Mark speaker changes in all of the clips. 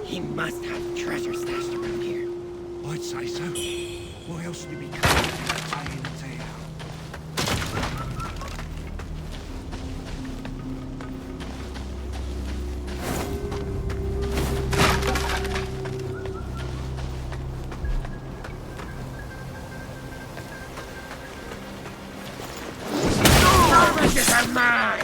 Speaker 1: He must have treasure stashed around here.
Speaker 2: I'd say so. Why else would he be coming day in, day out?
Speaker 1: Riches are mine!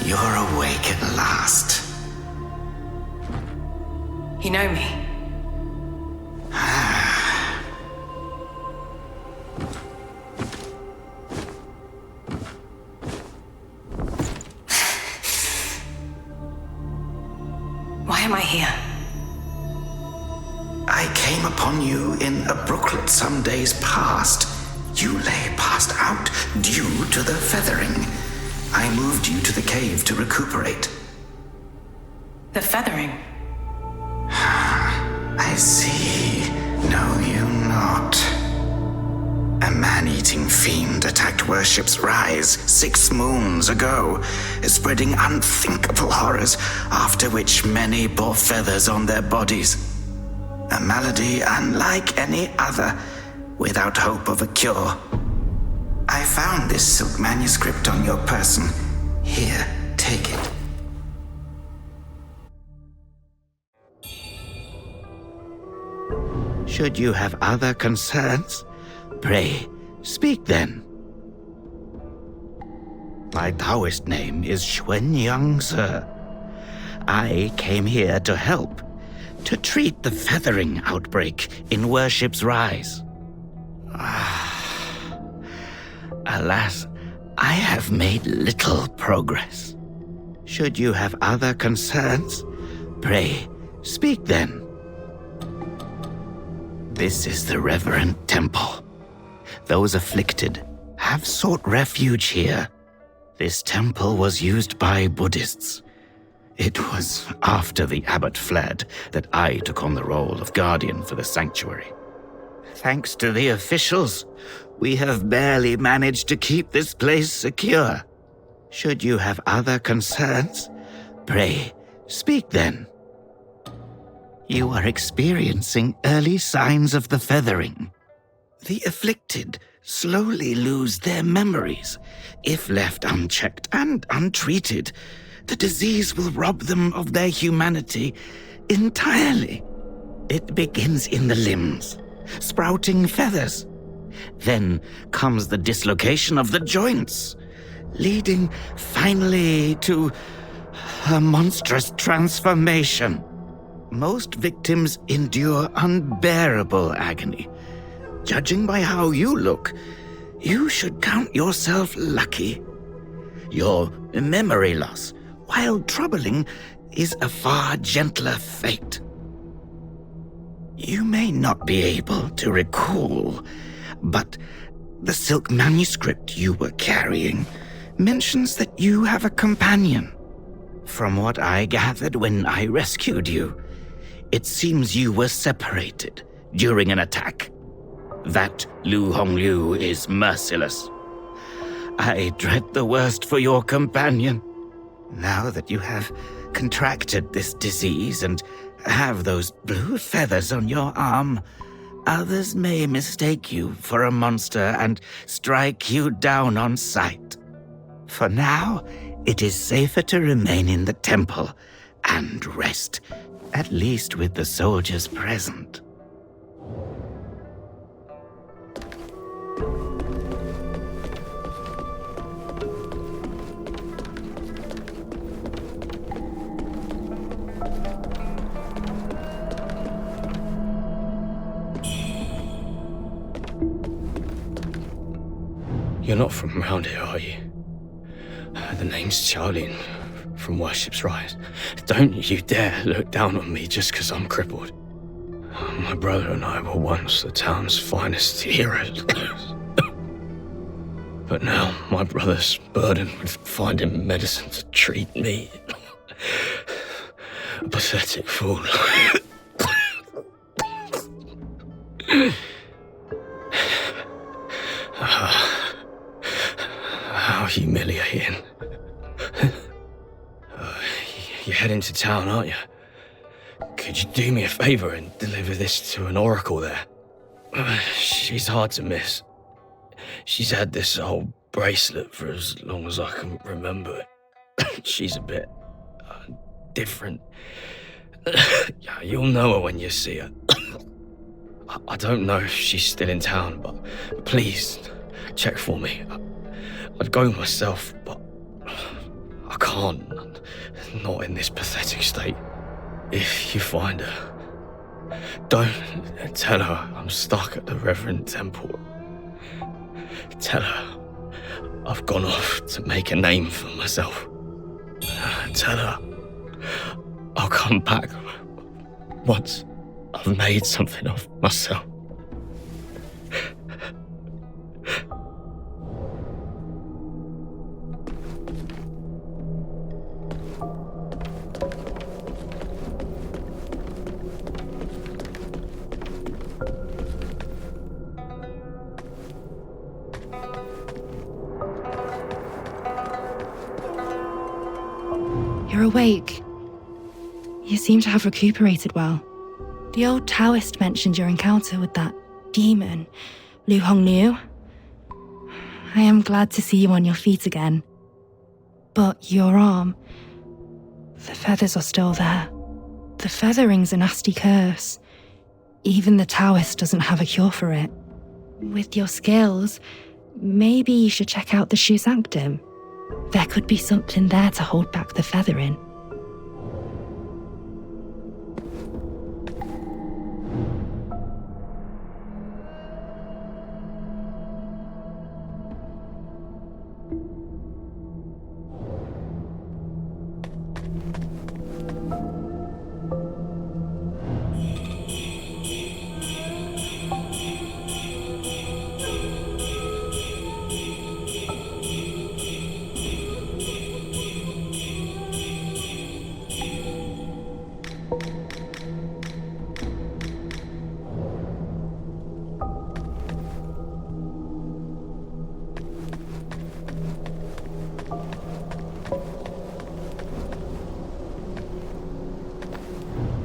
Speaker 3: You're awake at last.
Speaker 4: You know me? Why am I here?
Speaker 3: I came upon you in a brooklet some days past. You lay passed out due to the feathering. I moved you to the cave to recuperate.
Speaker 4: The feathering?
Speaker 3: I see. Know you not. A A man-eating fiend attacked Worship's Rise 6 moons ago, spreading unthinkable horrors, after which many bore feathers on their bodies. A malady unlike any other, without hope of a cure. I found this silk manuscript on your person. Here, take it.
Speaker 5: Should you have other concerns, pray, speak then. My Taoist name is Xuanyang, sir. I came here to help, to treat the feathering outbreak in Worship's Rise. Alas, I have made little progress. Should you have other concerns, pray, speak then. This is the reverend temple. Those afflicted have sought refuge here. This temple was used by Buddhists. It was after the abbot fled that I took on the role of guardian for the sanctuary. Thanks to the officials, we have barely managed to keep this place secure. Should you have other concerns, pray, speak then. You are experiencing early signs of the feathering. The afflicted slowly lose their memories. If left unchecked and untreated, the disease will rob them of their humanity entirely. It begins in the limbs, sprouting feathers. Then comes the dislocation of the joints, leading finally to a monstrous transformation. Most victims endure unbearable agony. Judging by how you look, you should count yourself lucky. Your memory loss, while troubling, is a far gentler fate. You may not be able to recall, but the silk manuscript you were carrying mentions that you have a companion. From what I gathered when I rescued you, it seems you were separated during an attack. That Lu Hongliu is merciless. I dread the worst for your companion. Now that you have contracted this disease and have those blue feathers on your arm, others may mistake you for a monster and strike you down on sight. For now, it is safer to remain in the temple and rest, at least with the soldiers present.
Speaker 6: You're not from around here, are you? The name's Xiaolin, from Worship's Rise. Don't you dare look down on me just because I'm crippled. My brother and I were once the town's finest heroes. But now my brother's burdened with finding medicine to treat me. A pathetic fool. How humiliating. You're heading to town, aren't you? Could you do me a favor and deliver this to an oracle there? She's hard to miss. She's had this old bracelet for as long as I can remember. She's a bit different. You'll know her when you see her. I don't know if she's still in town, but please check for me. I'd go myself, but I can't. Not in this pathetic state. If you find her, don't tell her I'm stuck at the Reverend Temple. Tell her I've gone off to make a name for myself. Tell her I'll come back once I've made something of myself.
Speaker 7: you're awake. You seem to have recuperated well. The old Taoist mentioned your encounter with that demon, Lu Hongniu. I am glad to see you on your feet again. But your arm, the feathers are still there. The feathering's a nasty curse. Even the Taoist doesn't have a cure for it. With your skills, maybe you should check out the Shu Sanctum. There could be something there to hold back the feathering.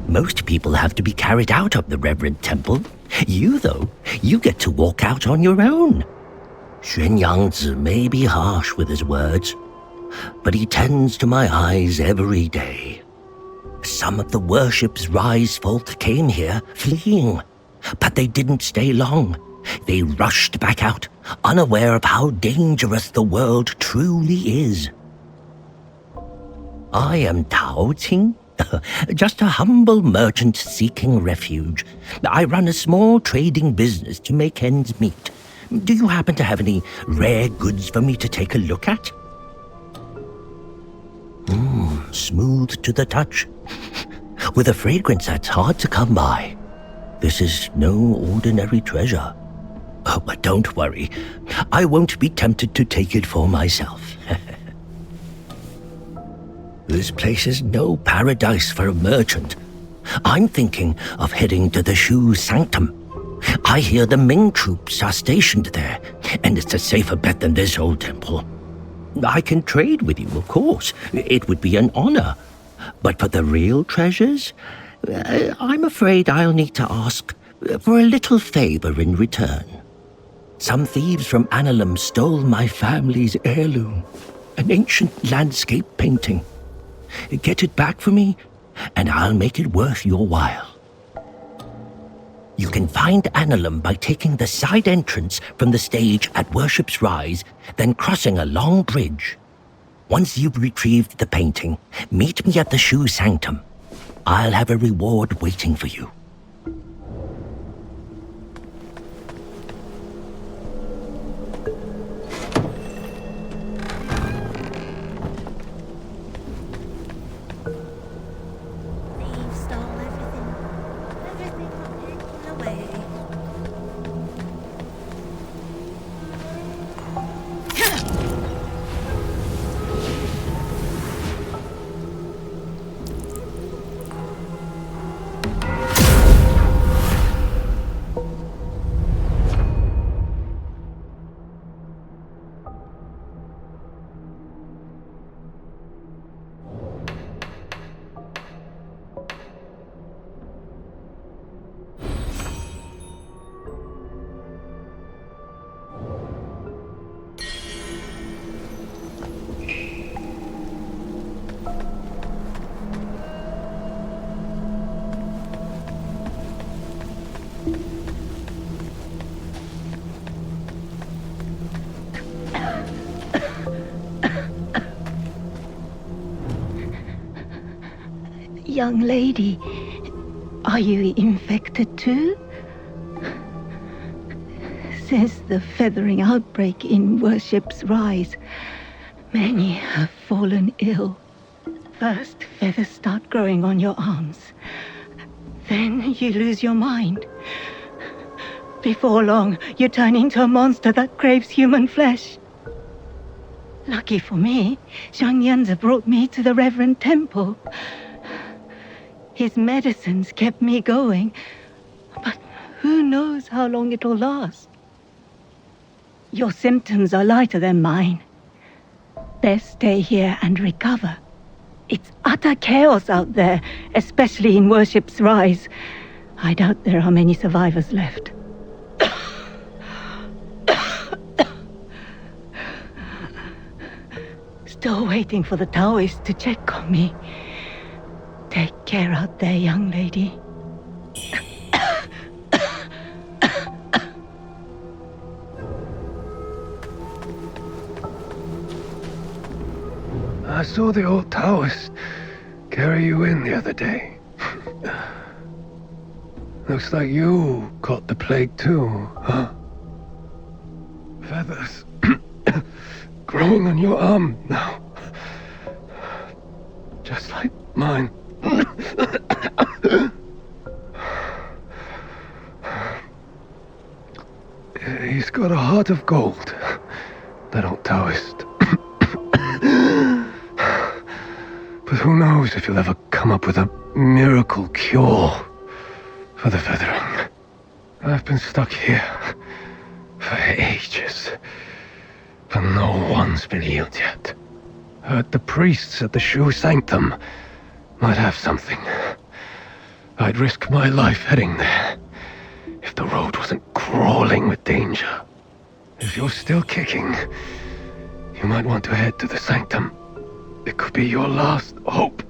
Speaker 8: Most people have to be carried out of the Reverend Temple. You, though, you get to walk out on your own. Xuan Yangzi may be harsh with his words, but he tends to my eyes every day. Some of the worship's rise folk came here fleeing, but they didn't stay long. They rushed back out, unaware of how dangerous the world truly is. I am Tao Ting, just a humble merchant seeking refuge. I run a small trading business to make ends meet. Do you happen to have any rare goods for me to take a look at? Smooth to the touch, with a fragrance that's hard to come by. This is no ordinary treasure. Oh, but don't worry, I won't be tempted to take it for myself. This place is no paradise for a merchant. I'm thinking of heading to the Shu Sanctum. I hear the Ming troops are stationed there, and it's a safer bet than this old temple. I can trade with you, of course. It would be an honor. But for the real treasures, I'm afraid I'll need to ask for a little favor in return. Some thieves from Annalum stole my family's heirloom, an ancient landscape painting. Get it back for me, and I'll make it worth your while. You can find Annalum by taking the side entrance from the stage at Worship's Rise, then crossing a long bridge. Once you've retrieved the painting, meet me at the Shu Sanctum. I'll have a reward waiting for you.
Speaker 9: Young lady, are you infected too? Since the feathering outbreak in Worship's Rise, many have fallen ill. First, feathers start growing on your arms. Then you lose your mind. Before long, you turn into a monster that craves human flesh. Lucky for me, Xiang Yanzi brought me to the Reverend Temple. His medicines kept me going, but who knows how long it'll last. Your symptoms are lighter than mine. Best stay here and recover. It's utter chaos out there, especially in Worship's Rise. I doubt there are many survivors left. Still waiting for the Taoists to check on me. Take care out there, young lady.
Speaker 2: I saw the old Taoist carry you in the other day. Looks like you caught the plague too, huh? Feathers growing on your arm now. Just like mine. He's got a heart of gold, that old Taoist. But who knows if you'll ever come up with a miracle cure for the feathering. I've been stuck here for ages, but no one's been healed yet. Heard the priests at the Shu Sanctum might have something. I'd risk my life heading there if the road wasn't crawling with danger. If you're still kicking, you might want to head to the Sanctum. It could be your last hope.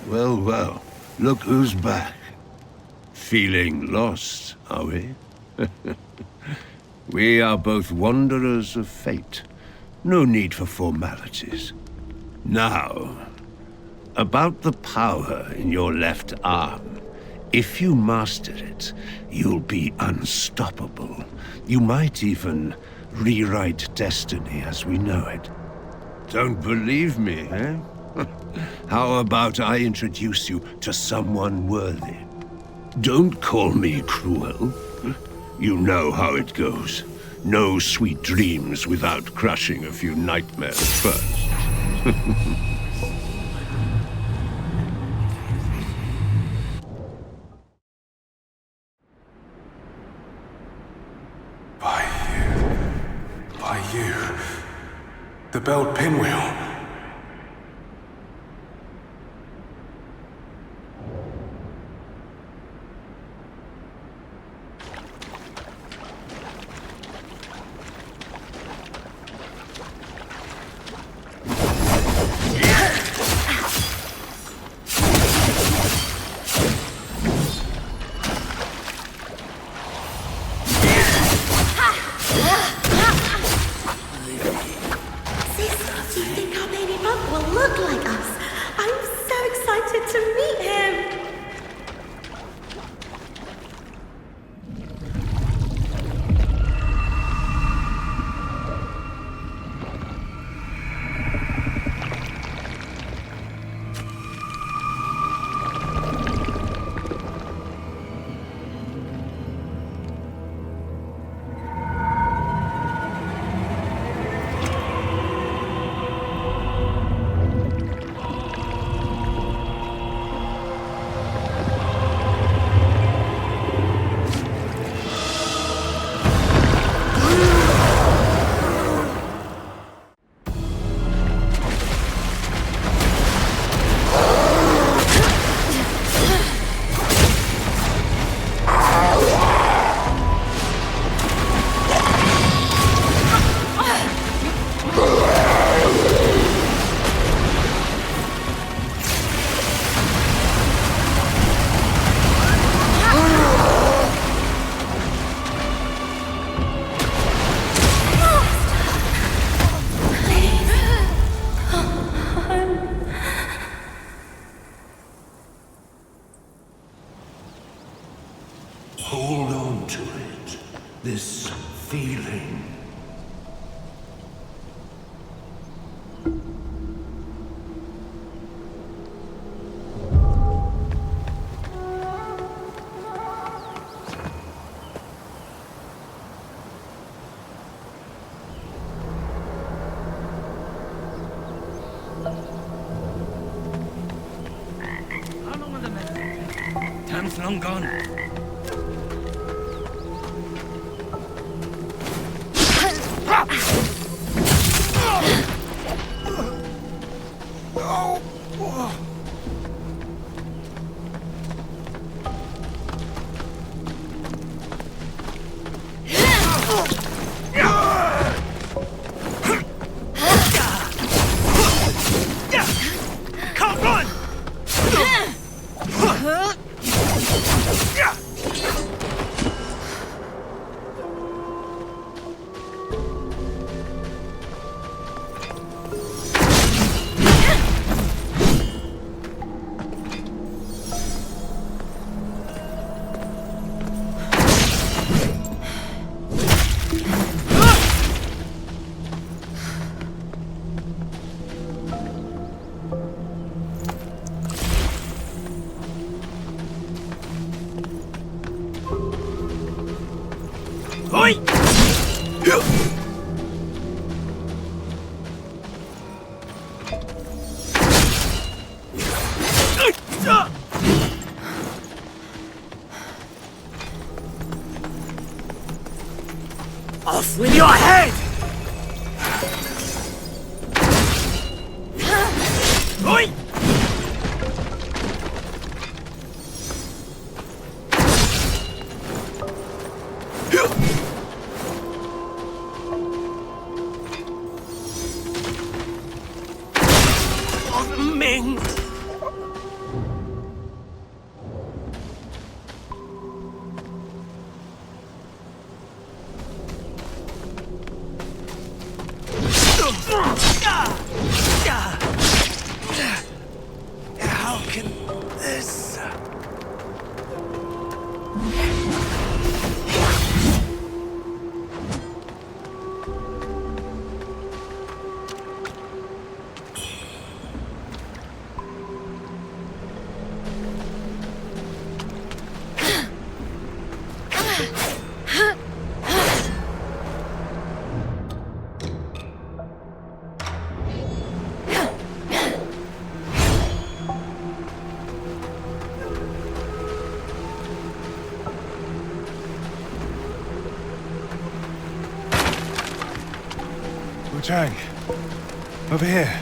Speaker 10: Well, look who's back. Feeling lost, are we? We are both wanderers of fate. No need for formalities. Now, about the power in your left arm. If you master it, you'll be unstoppable. You might even rewrite destiny as we know it. Don't believe me, eh? How about I introduce you to someone worthy? Don't call me cruel. You know how it goes. No sweet dreams without crushing a few nightmares first.
Speaker 2: By you. The belt pinwheel.
Speaker 10: Hold on to it. This feeling.
Speaker 6: Time's long gone.
Speaker 1: Can't run! Oi! Off with your head! Oi! Ming! How can this...
Speaker 2: Wuchang, over here.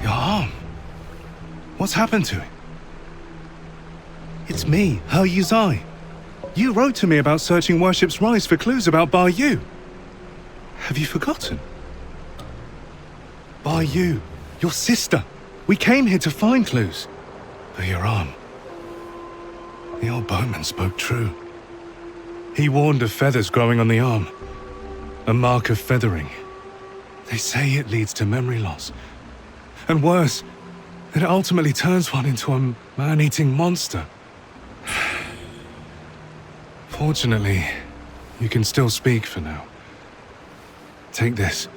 Speaker 2: Your arm. What's happened to it? It's me, He Yuzai. You wrote to me about searching Worship's Rise for clues about Bai Yu. Have you forgotten? Bai Yu, your sister. We came here to find clues. But your arm. The old boatman spoke true. He warned of feathers growing on the arm. A mark of feathering. They say it leads to memory loss. And worse, it ultimately turns one into a man-eating monster. Fortunately, you can still speak for now. Take this.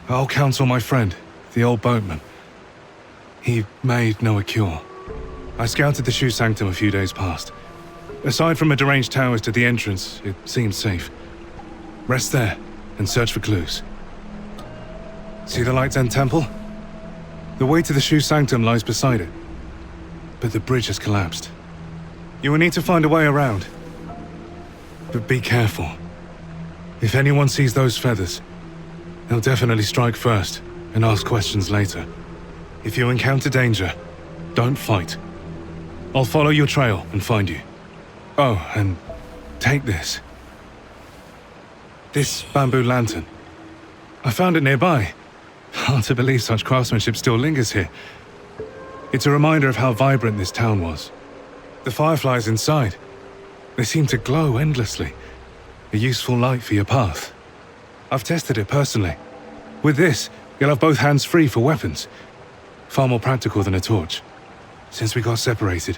Speaker 2: I'll counsel my friend, the old boatman. He made no cure. I scouted the Shu Sanctum a few days past. Aside from a deranged towers to the entrance, it seemed safe. Rest there and search for clues. See the Light's End Temple? The way to the Shu Sanctum lies beside it. But the bridge has collapsed. You will need to find a way around. But be careful. If anyone sees those feathers, they'll definitely strike first and ask questions later. If you encounter danger, don't fight. I'll follow your trail and find you. Oh, and take this. This bamboo lantern. I found it nearby. Hard to believe such craftsmanship still lingers here. It's a reminder of how vibrant this town was. The fireflies inside, they seem to glow endlessly. A useful light for your path. I've tested it personally. With this, you'll have both hands free for weapons. Far more practical than a torch. Since we got separated,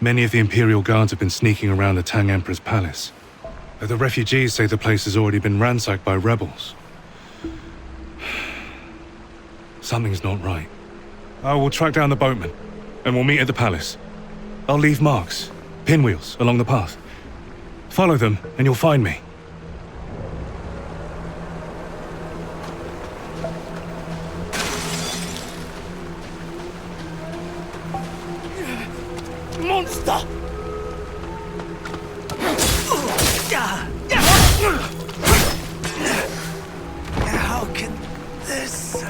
Speaker 2: Many of the Imperial Guards have been sneaking around the Tang Emperor's palace. The refugees say the place has already been ransacked by rebels. Something's not right. I will track down the boatmen, and we'll meet at the palace. I'll leave marks, pinwheels, along the path. Follow them, and you'll find me.
Speaker 1: Monster! How can this...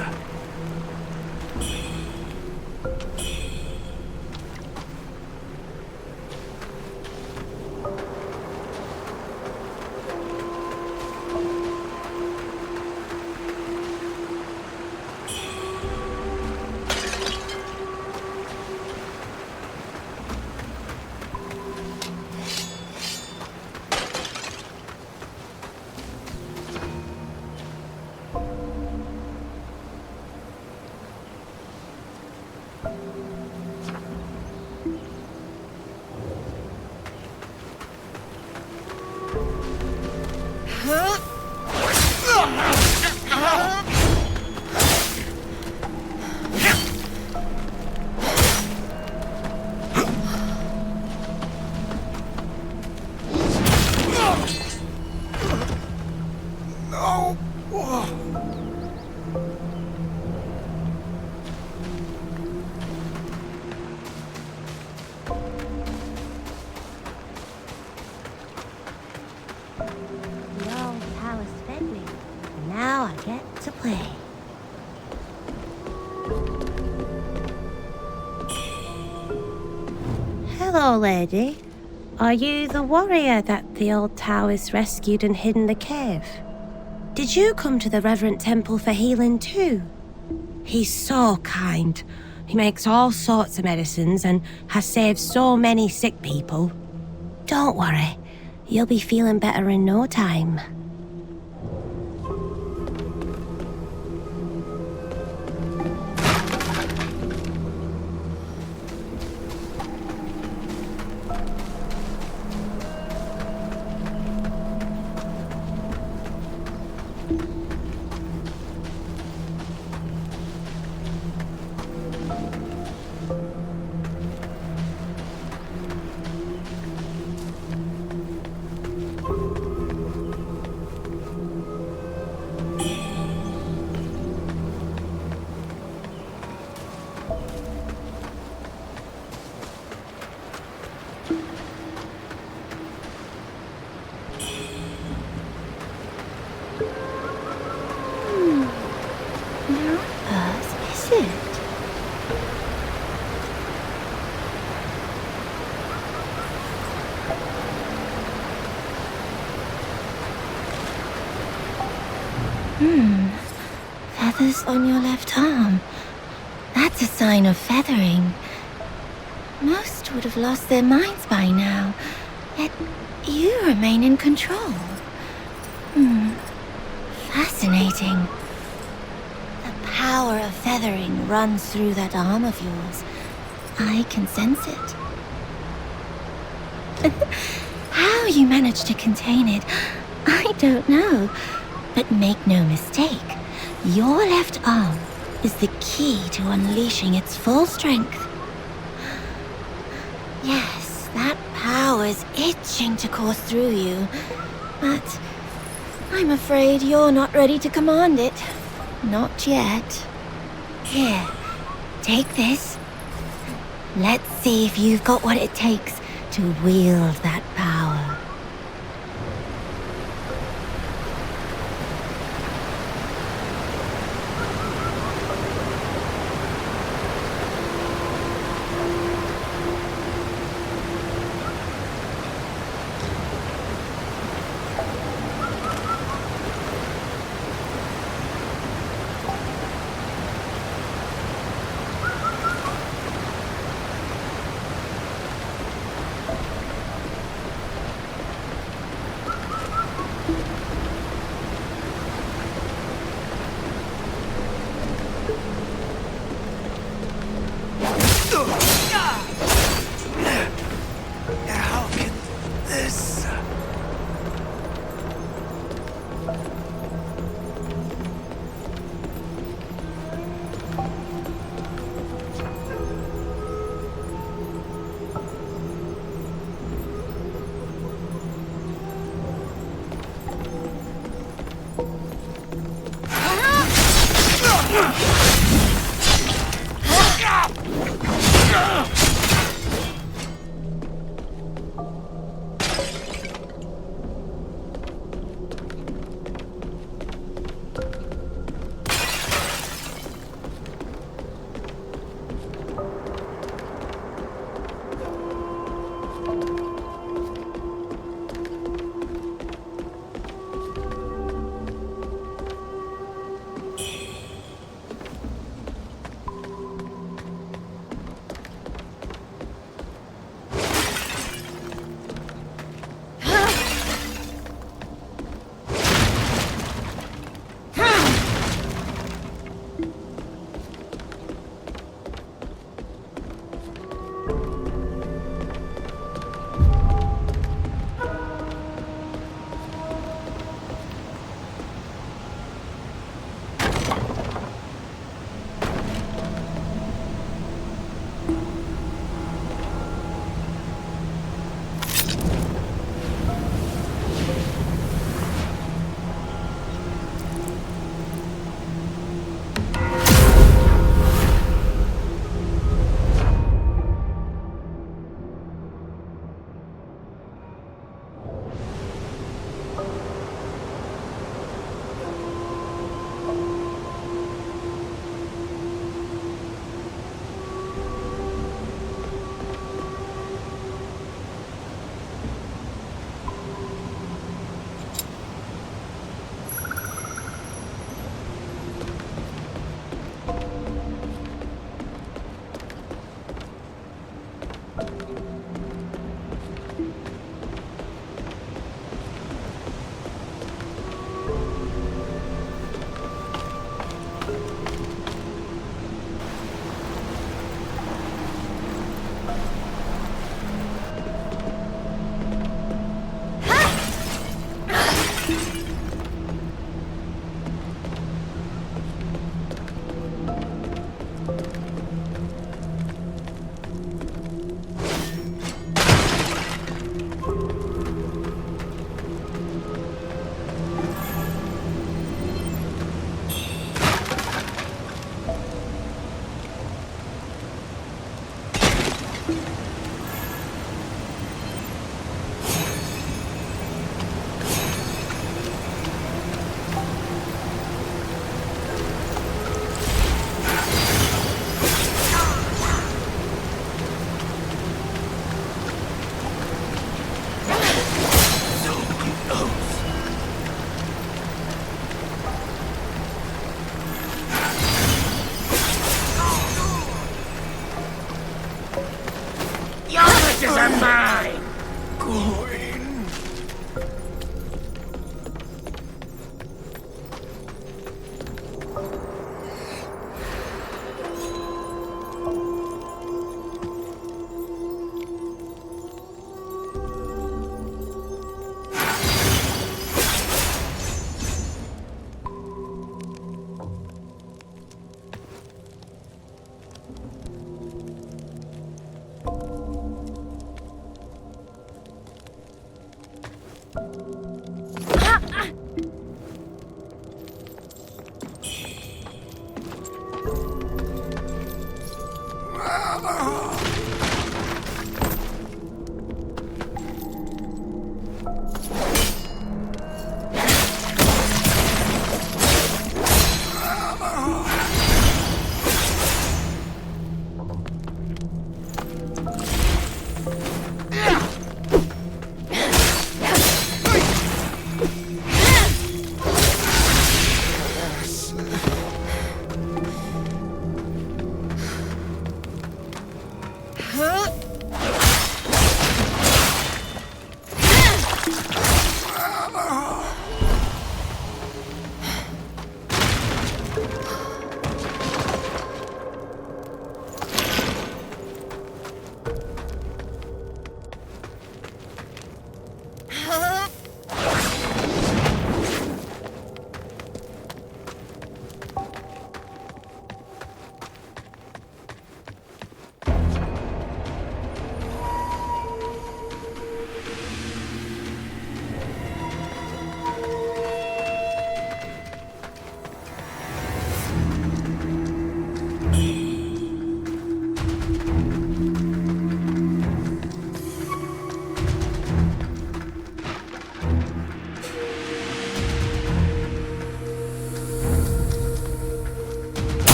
Speaker 11: Hello, lady. Are you the warrior that the old Taoist rescued and hid in the cave? Did you come to the Reverend Temple for healing too? He's so kind. He makes all sorts of medicines and has saved so many sick people. Don't worry, you'll be feeling better in no time. Feathers on your left arm. That's a sign of feathering. Most would have lost their minds by now, yet you remain in control. Fascinating. The power of feathering runs through that arm of yours. I can sense it. How you managed to contain it, I don't know. But make no mistake, your left arm is the key to unleashing its full strength. Yes, that power is itching to course through you, but I'm afraid you're not ready to command it. Not yet. Here, take this. Let's see if you've got what it takes to wield that power.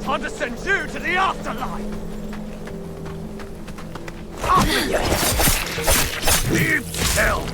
Speaker 1: Time to send you to the afterlife! Up in your head! Leave hell!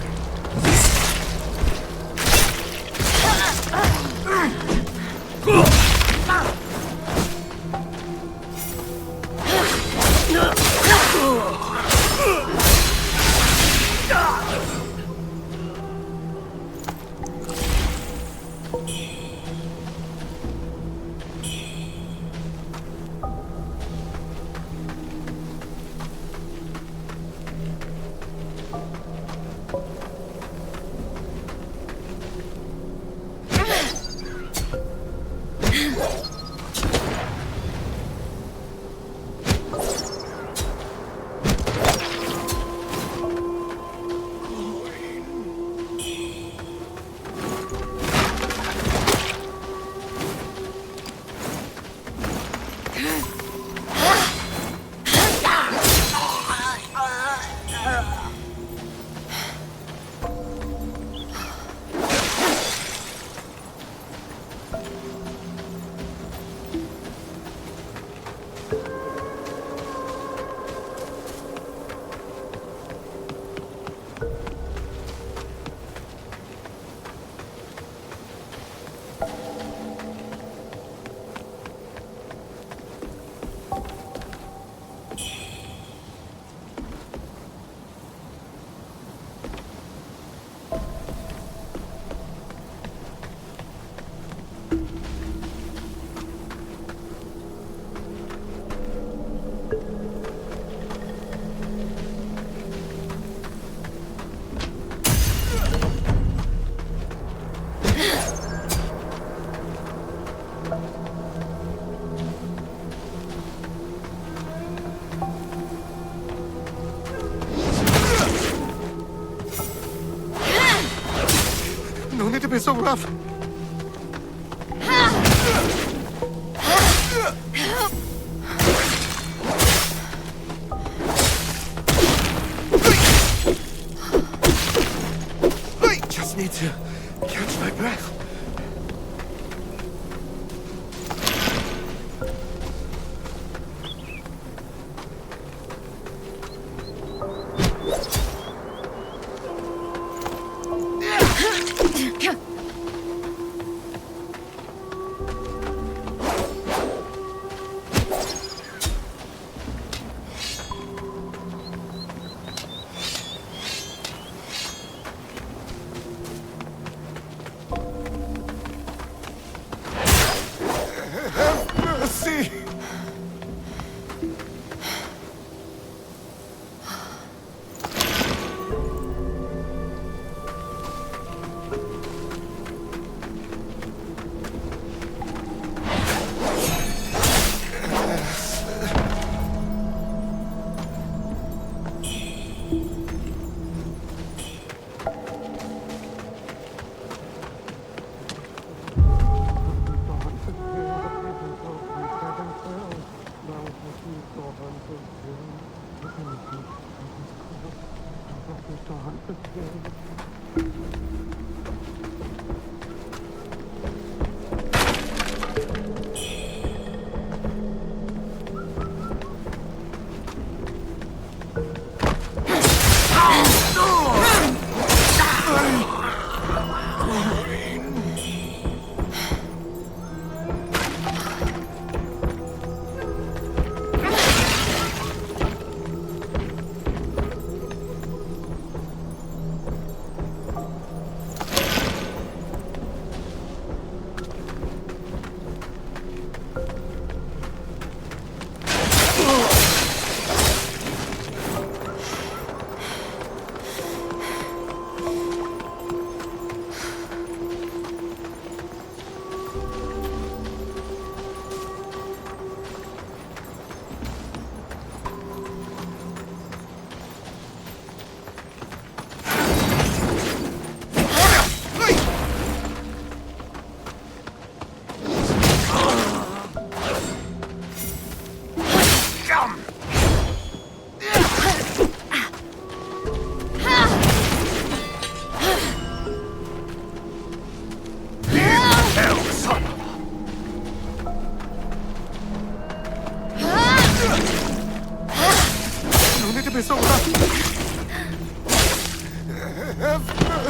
Speaker 12: No need to be so rough. I just need to catch my breath.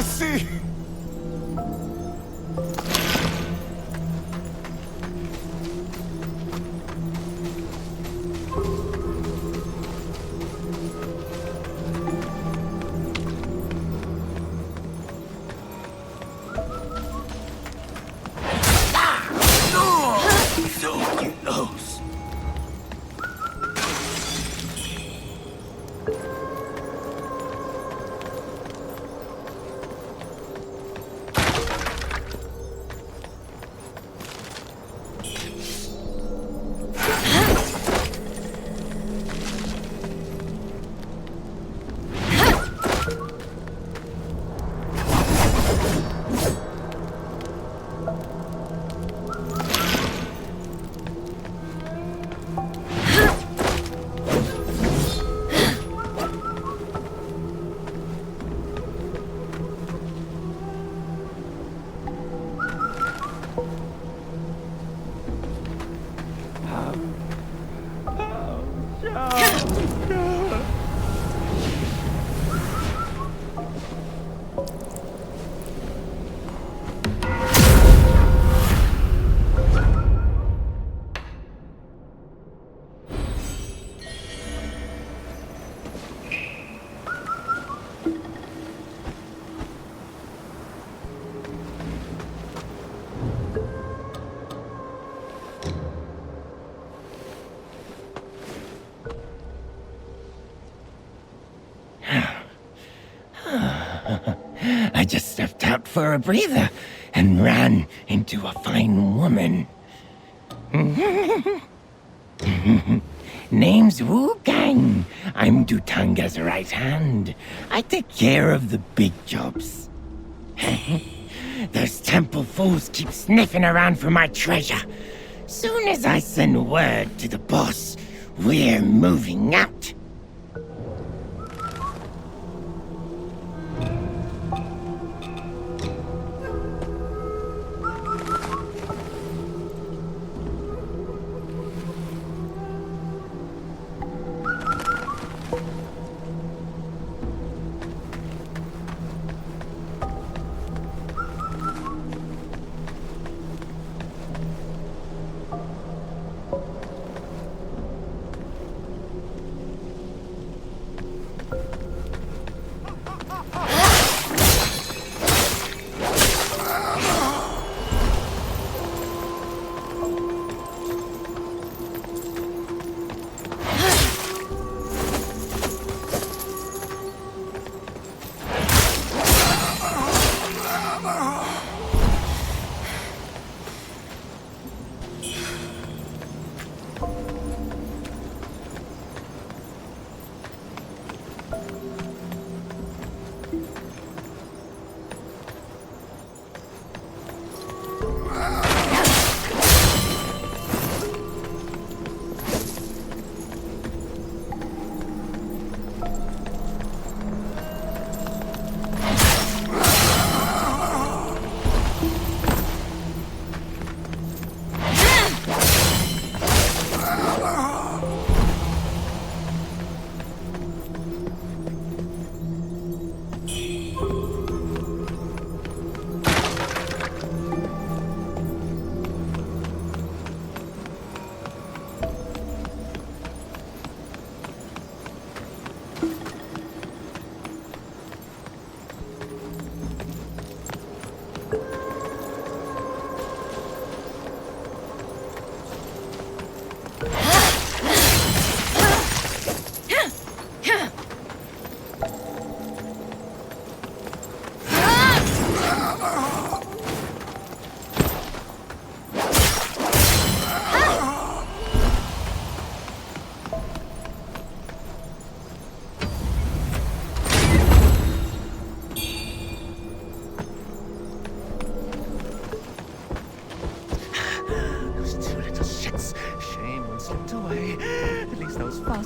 Speaker 12: see!
Speaker 6: So close.
Speaker 8: I just stepped out for a breather and ran into a fine woman. Name's Wuchang. I'm Dutanga's right hand. I take care of the big jobs. Those temple fools keep sniffing around for my treasure. Soon as I send word to the boss, we're moving out.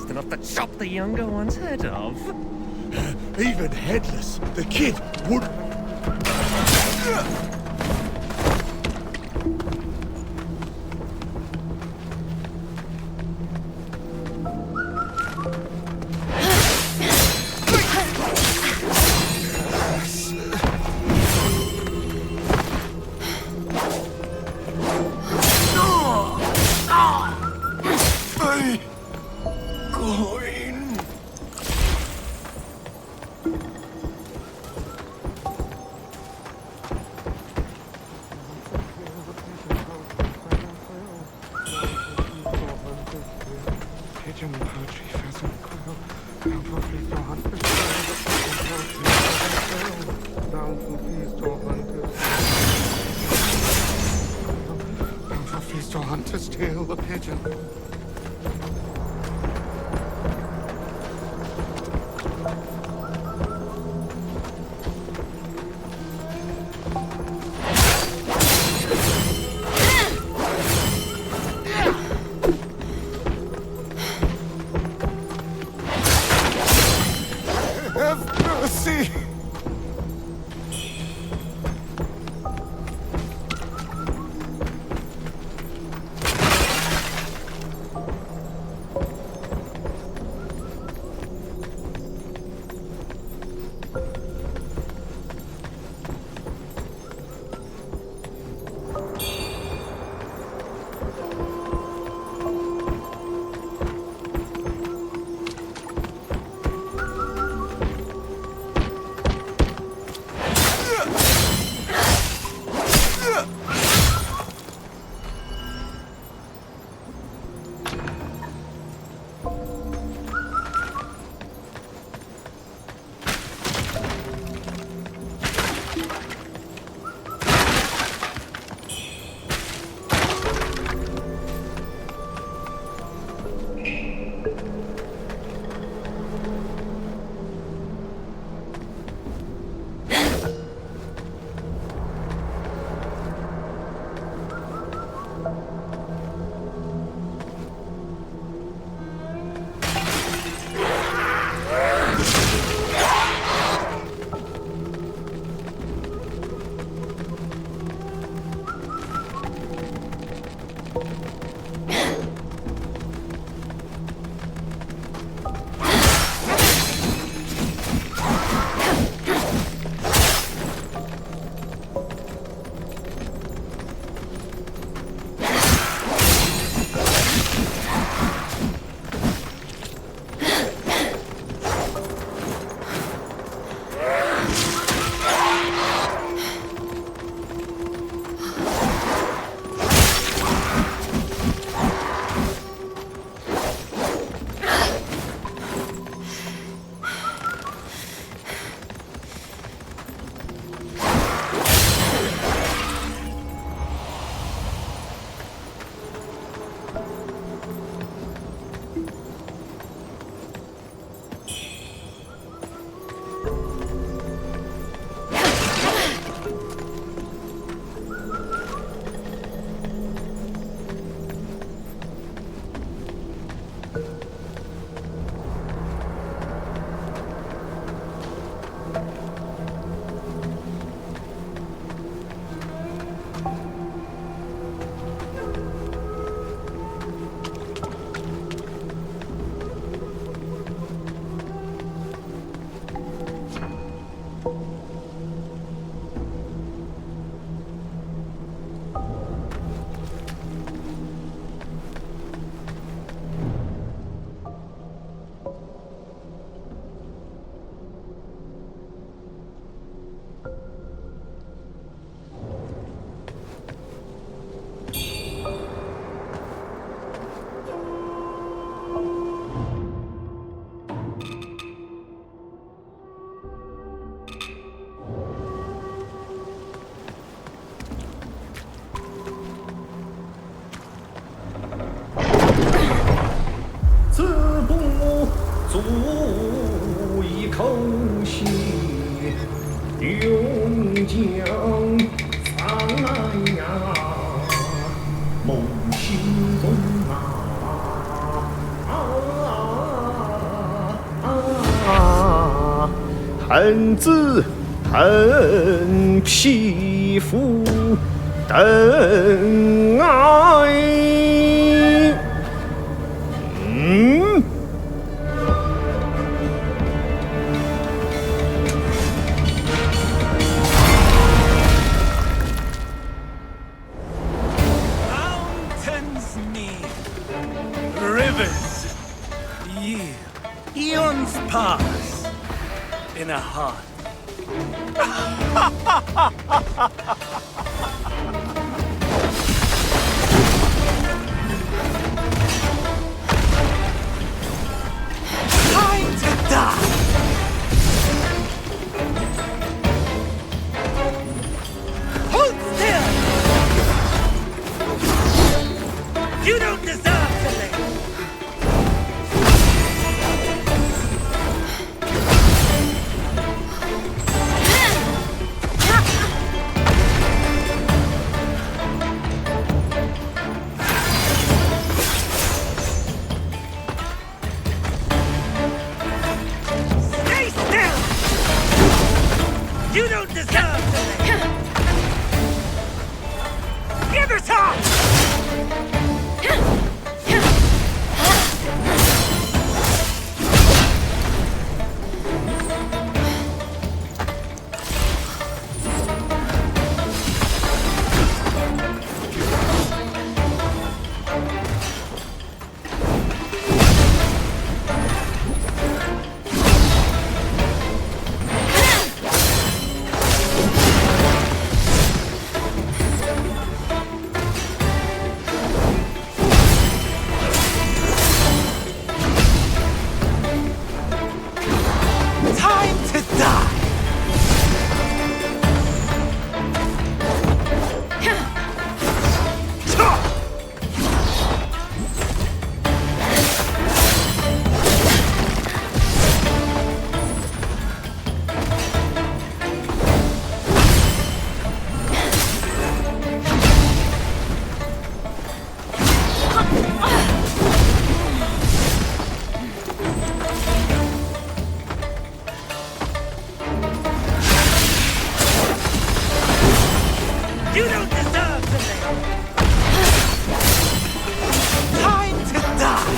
Speaker 2: Enough to chop the younger one's head off.
Speaker 12: Even headless, the kid would... Feast or hunt to steal the pigeon. Have mercy!
Speaker 13: 恨子恨匹夫等爱。
Speaker 1: Mountains kneel, rivers yield, eons pass in a heart. Time to die. deserve to live! Give it up! You don't deserve to live! Time to die!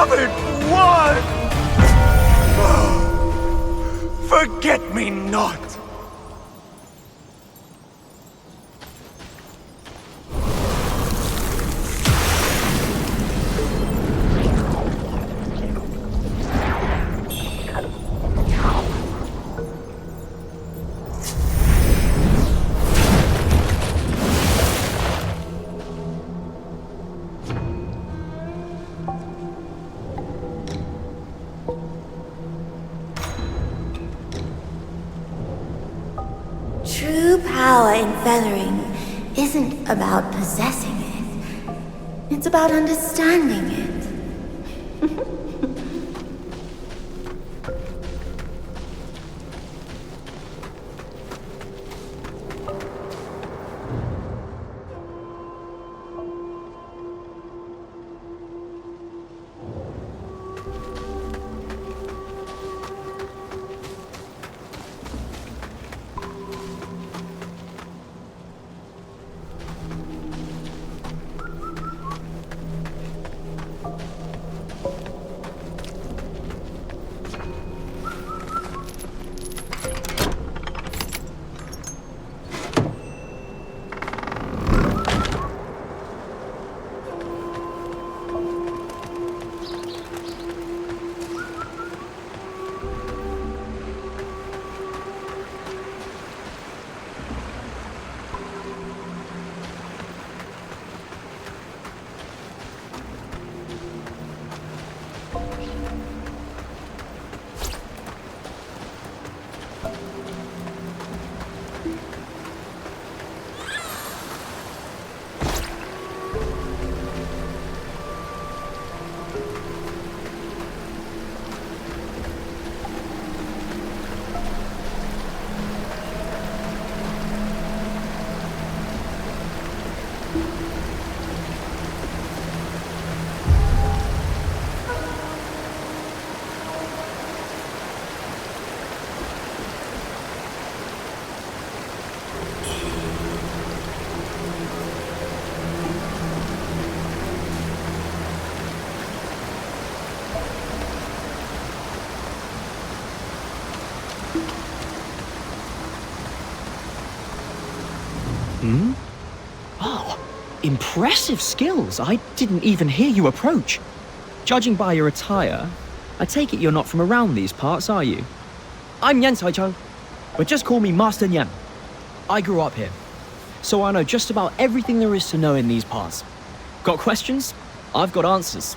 Speaker 1: beloved one! Forget me not!
Speaker 14: True power in feathering isn't about possessing it. It's about understanding it.
Speaker 15: Impressive skills. I didn't even hear you approach. Judging by your attire, I take it you're not from around these parts, are you? I'm Yan Saichang, but just call me Master Yan. I grew up here, so I know just about everything there is to know in these parts. Got questions? I've got answers.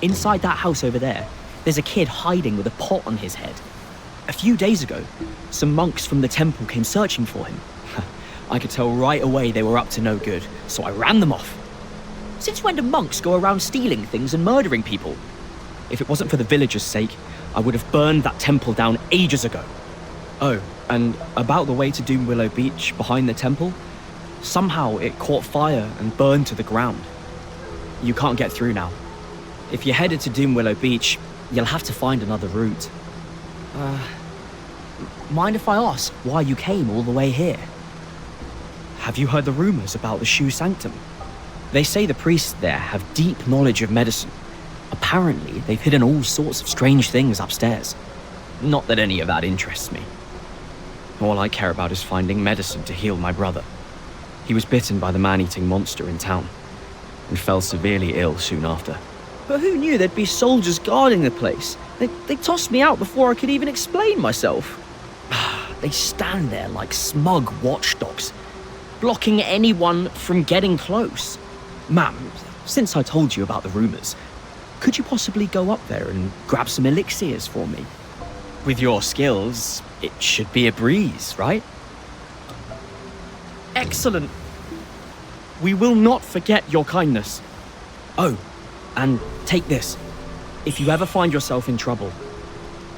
Speaker 15: Inside that house over there, there's a kid hiding with a pot on his head. A few days ago, some monks from the temple came searching for him. I could tell right away they were up to no good, so I ran them off. Since when do monks go around stealing things and murdering people? If it wasn't for the villagers' sake, I would have burned that temple down ages ago. Oh, and about the way to Doom Willow Beach behind the temple, somehow it caught fire and burned to the ground. You can't get through now. If you're headed to Doom Willow Beach, you'll have to find another route. Mind if I ask why you came all the way here? Have you heard the rumors about the Shu Sanctum? They say the priests there have deep knowledge of medicine. Apparently, they've hidden all sorts of strange things upstairs. Not that any of that interests me. All I care about is finding medicine to heal my brother. He was bitten by the man-eating monster in town, and fell severely ill soon after. But who knew there'd be soldiers guarding the place? They tossed me out before I could even explain myself. They stand there like smug watchdogs, blocking anyone from getting close. Ma'am, since I told you about the rumors, could you possibly go up there and grab some elixirs for me? With your skills, it should be a breeze, right? Excellent. We will not forget your kindness. Oh, and take this. If you ever find yourself in trouble,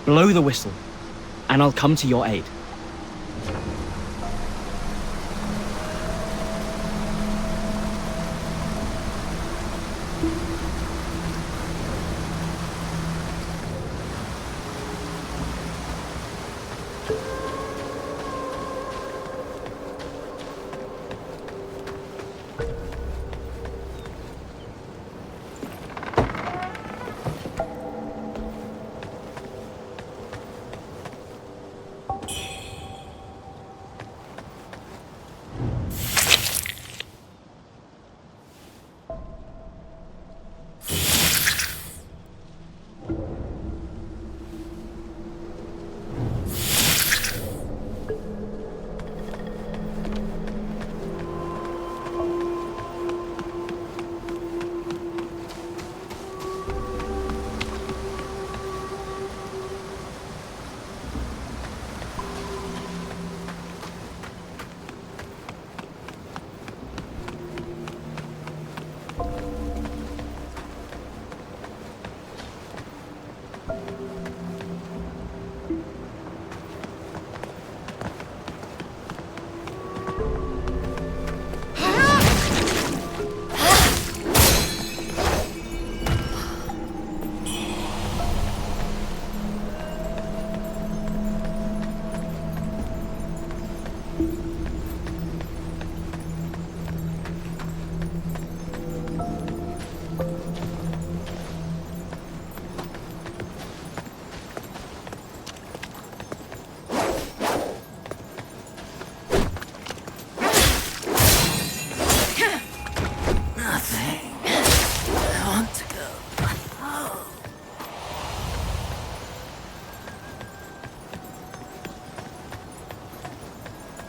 Speaker 15: blow the whistle, and I'll come to your aid.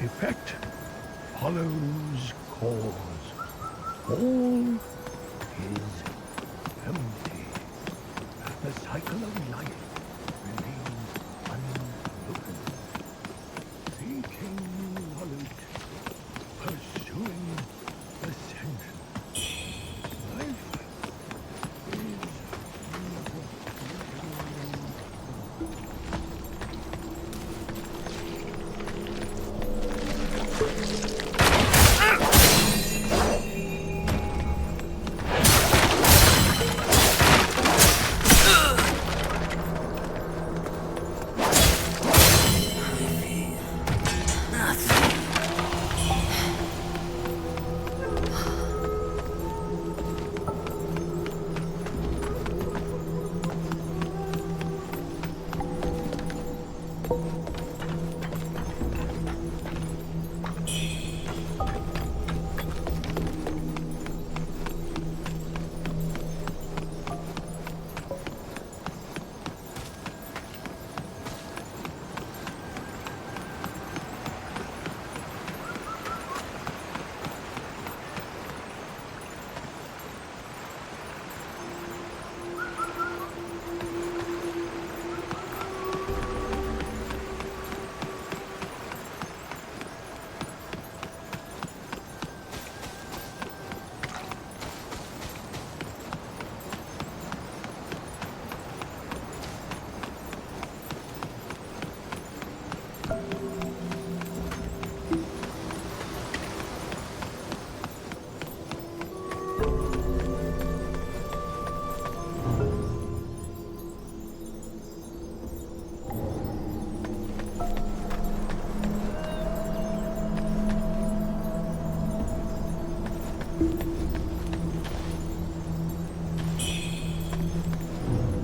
Speaker 2: Effect follows cause. All is empty. The cycle of life remains unbroken. Seeking knowledge, pursuing ascension. Life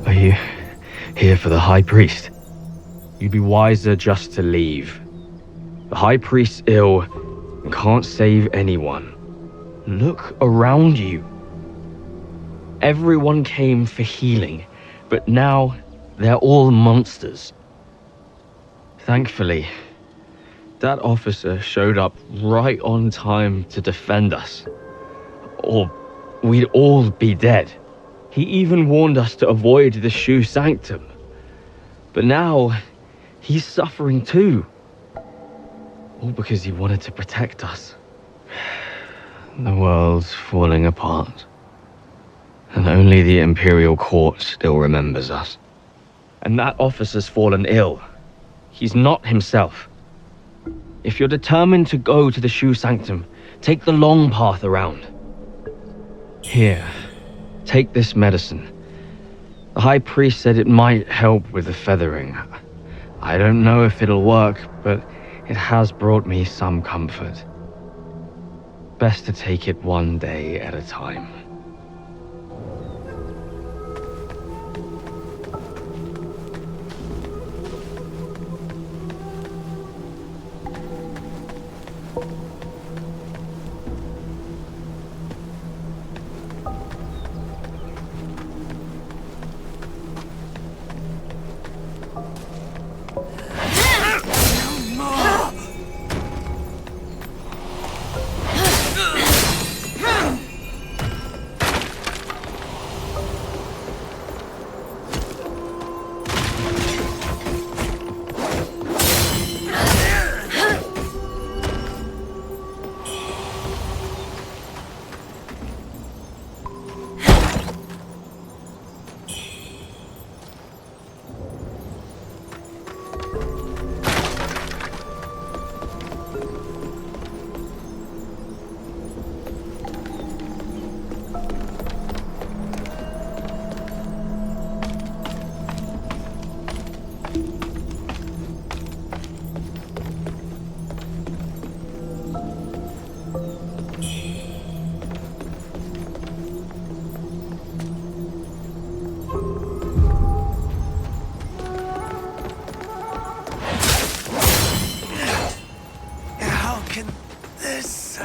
Speaker 15: Are you here for the High Priest? You'd be wiser just to leave. The High Priest's ill and can't save anyone. Look around you. Everyone came for healing, but now they're all monsters. Thankfully, that officer showed up right on time to defend us. Or we'd all be dead. He even warned us to avoid the Shu Sanctum. But now, he's suffering too. All because he wanted to protect us. The world's falling apart. And only the Imperial Court still remembers us. And that officer's fallen ill. He's not himself. If you're determined to go to the Shu Sanctum, take the long path around. Here, take this medicine. The High Priest said it might help with the feathering. I don't know if it'll work, but it has brought me some comfort. Best to take it one day at a time.
Speaker 3: This